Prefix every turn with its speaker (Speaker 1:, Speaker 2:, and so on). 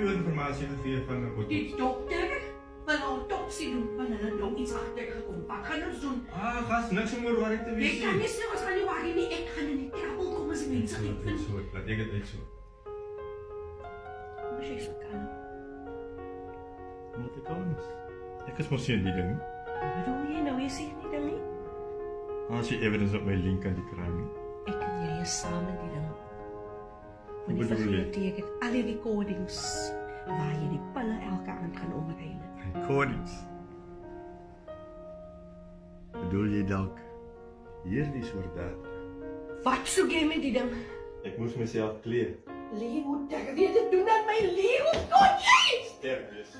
Speaker 1: uw informatie gegeven van een
Speaker 2: Die dokter wil 'n autopsie doen van hulle dom iets agtergekom. Wat gaan ons doen?
Speaker 1: Gas, niks om oor worry te
Speaker 2: Jy
Speaker 1: wees
Speaker 2: kan nie sê ons gaan nie worry nie. Ek gaan in die trouble kom as die mense uitvind.
Speaker 1: Laat ek dit uitsoek.
Speaker 2: Moet jy so kan.
Speaker 1: Wat ek ons. Ek is mos nie in die ding.
Speaker 2: Wat bedoel jy nou? Jy sê nie ding nie.
Speaker 1: As jy evidence op my link kan die kry nie.
Speaker 2: Ek en jy is saam in die ding.
Speaker 1: Hoe bedoel jy?
Speaker 2: Ek het al die recordings waar jy die pille elke aand gaan omruil.
Speaker 1: Recordings. Bedoel jy dalk hierdie soort data?
Speaker 2: Wat soek jy met die ding?
Speaker 1: Ek moes myself kleed.
Speaker 2: Leo, ek weet dit doen aan my Leo. Kon jy?
Speaker 1: Sterk wees.